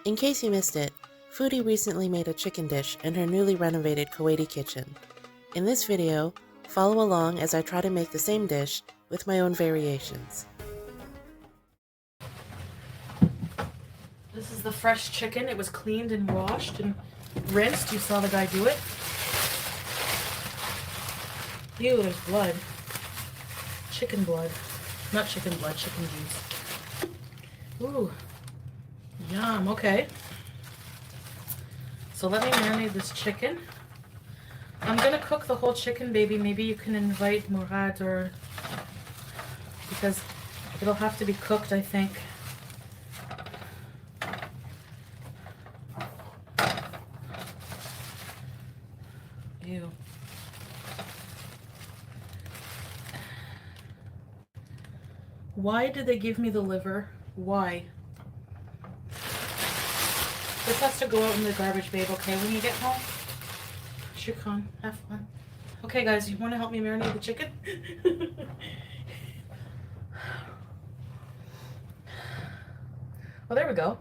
In case you missed it, Foodie recently made a chicken dish in her newly renovated Kuwaiti kitchen. In this video, follow along as I try to make the same dish with my own variations. This is the fresh chicken. It was cleaned and washed and rinsed. You saw the guy do it. Ew, there's blood. Chicken blood. Not chicken blood, chicken juice. Ooh. Yum, okay. So let me marinate this chicken. I'm gonna cook the whole chicken, baby. Maybe you can invite Murad or... because it'll have to be cooked, I think. Ew. Why did they give me the liver? Why? This has to go out in the garbage, babe, okay, when you get home? Shukran, have fun. Okay, guys, you want to help me marinate the chicken? Well, there we go.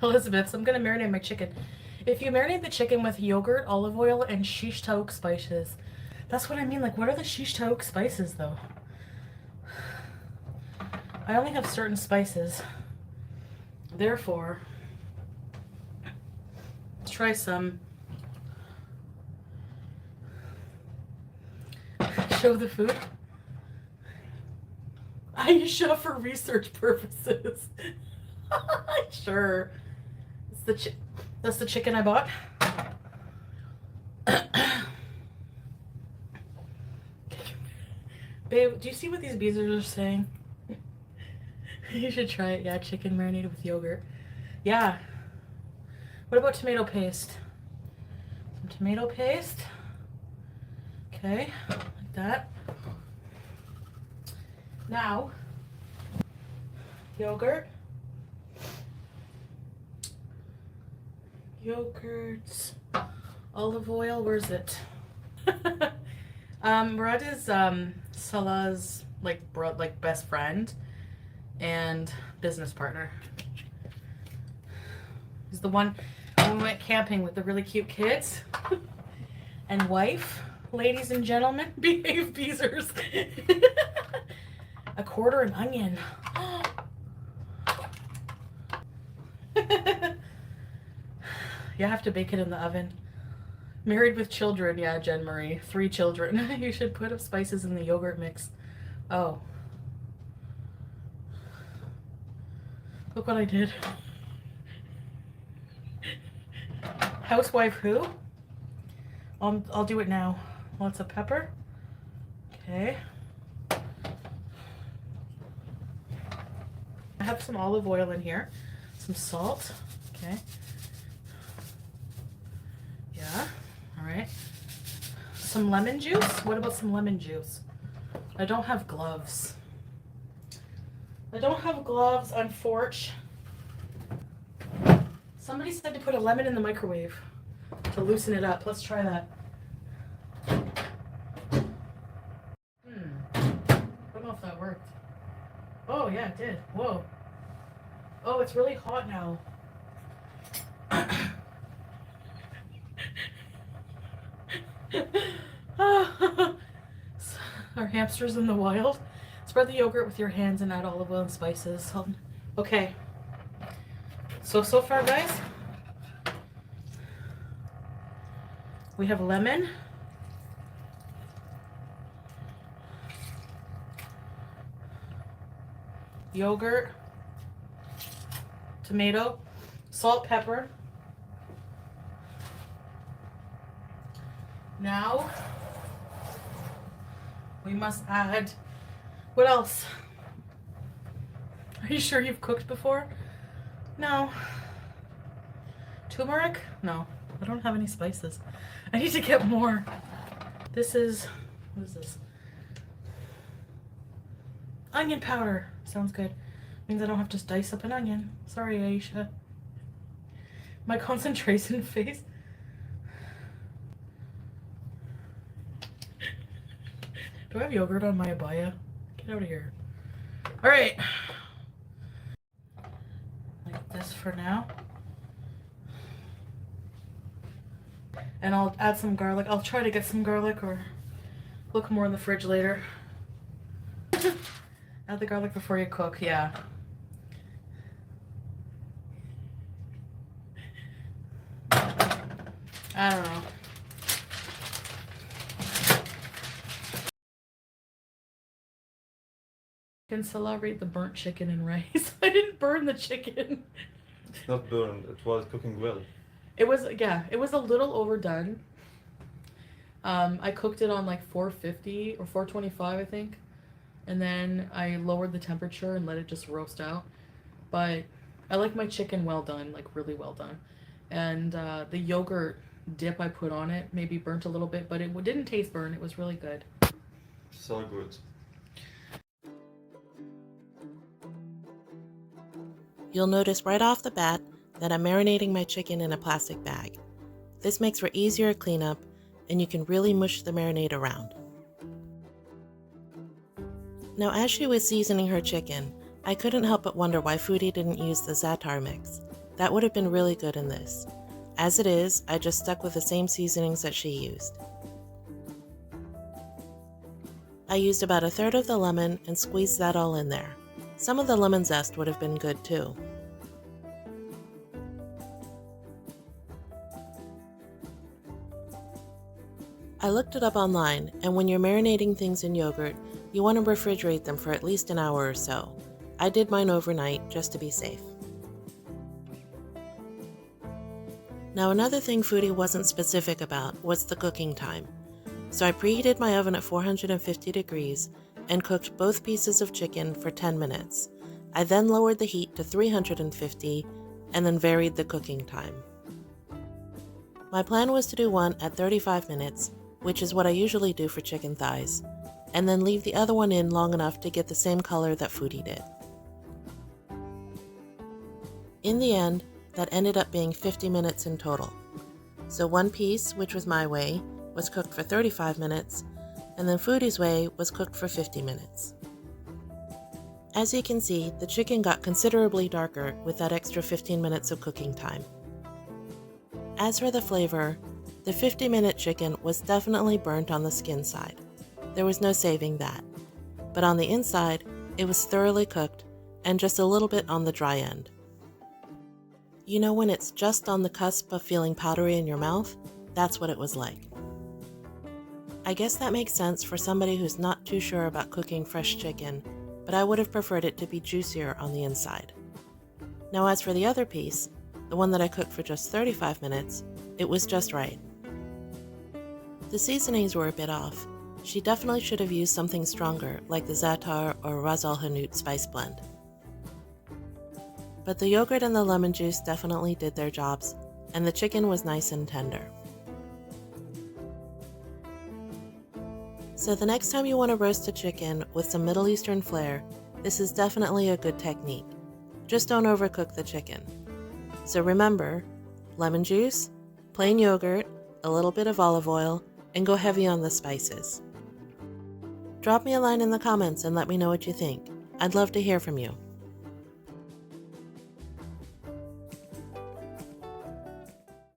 Elizabeth, so I'm going to marinate my chicken. If you marinate the chicken with yogurt, olive oil, and shish taouk spices, that's what I mean. Like, what are the shish taouk spices, though? I only have certain spices. Therefore, let's try some. Show the food. Aisha, for research purposes. Sure. That's the chicken I bought. Babe, do you see what these beezers are saying? You should try it. Yeah, chicken marinated with yogurt. Yeah. What about tomato paste? Some tomato paste. Okay, like that. Now, yogurt. Yogurt. Olive oil. Where's it? Murad is Salah's like best friend and business partner. He's the one when we went camping with the really cute kids and wife. Ladies and gentlemen, behave, beezers. A quarter an onion. You have to bake it in the oven. Married with children, yeah, Jen Marie. 3 children. You should put up spices in the yogurt mix. Oh. Look what I did. Housewife who? I'll do it now. Lots of pepper. Okay. I have some olive oil in here. Some salt. Okay. Yeah. All right. Some lemon juice. What about some lemon juice? I don't have gloves. I don't have gloves, unfortunately. Somebody said to put a lemon in the microwave to loosen it up. Let's try that. I don't know if that worked. Oh, yeah, it did. Whoa. Oh, it's really hot now. Our hamsters in the wild. Spread the yogurt with your hands and add olive oil and spices. Okay. So far, guys, we have lemon, yogurt, tomato, salt, pepper. Now we must add, what else? Are you sure you've cooked before? No. Turmeric? No, I don't have any spices. I need to get more. This is, what is this? Onion powder. Sounds good. Means I don't have to dice up an onion. Sorry, Aisha. My concentration face. Do I have yogurt on my abaya? Get out of here. All right. Like this for now. And I'll add some garlic. I'll try to get some garlic or look more in the fridge later. Add the garlic before you cook, yeah. I don't know. Can celebrate the burnt chicken and rice. I didn't burn the chicken. It's not burned, it was cooking well. It was, yeah, it was a little overdone. I cooked it on like 450 or 425, I think. And then I lowered the temperature and let it just roast out. But I like my chicken well done, like really well done. And the yogurt dip I put on it maybe burnt a little bit, but it didn't taste burnt. It was really good. So good. You'll notice right off the bat that I'm marinating my chicken in a plastic bag. This makes for easier cleanup, and you can really mush the marinade around. Now, as she was seasoning her chicken, I couldn't help but wonder why Foodie didn't use the za'atar mix. That would have been really good in this. As it is, I just stuck with the same seasonings that she used. I used about a third of the lemon and squeezed that all in there. Some of the lemon zest would have been good too. I looked it up online, and when you're marinating things in yogurt, you want to refrigerate them for at least an hour or so. I did mine overnight just to be safe. Now, another thing Foodie wasn't specific about was the cooking time. So I preheated my oven at 450 degrees and cooked both pieces of chicken for 10 minutes. I then lowered the heat to 350 and then varied the cooking time. My plan was to do one at 35 minutes, which is what I usually do for chicken thighs, and then leave the other one in long enough to get the same color that Foodie did. In the end, that ended up being 50 minutes in total. So one piece, which was my way, was cooked for 35 minutes, and then Foodie's way was cooked for 50 minutes. As you can see, the chicken got considerably darker with that extra 15 minutes of cooking time. As for the flavor, the 50-minute chicken was definitely burnt on the skin side. There was no saving that. But on the inside, it was thoroughly cooked and just a little bit on the dry end. You know when it's just on the cusp of feeling powdery in your mouth? That's what it was like. I guess that makes sense for somebody who's not too sure about cooking fresh chicken, but I would have preferred it to be juicier on the inside. Now as for the other piece, the one that I cooked for just 35 minutes, it was just right. The seasonings were a bit off. She definitely should have used something stronger like the za'atar or Ras Al Hanout spice blend. But the yogurt and the lemon juice definitely did their jobs, and the chicken was nice and tender. So the next time you want to roast a chicken with some Middle Eastern flair, this is definitely a good technique. Just don't overcook the chicken. So remember, lemon juice, plain yogurt, a little bit of olive oil, and go heavy on the spices. Drop me a line in the comments and let me know what you think. I'd love to hear from you.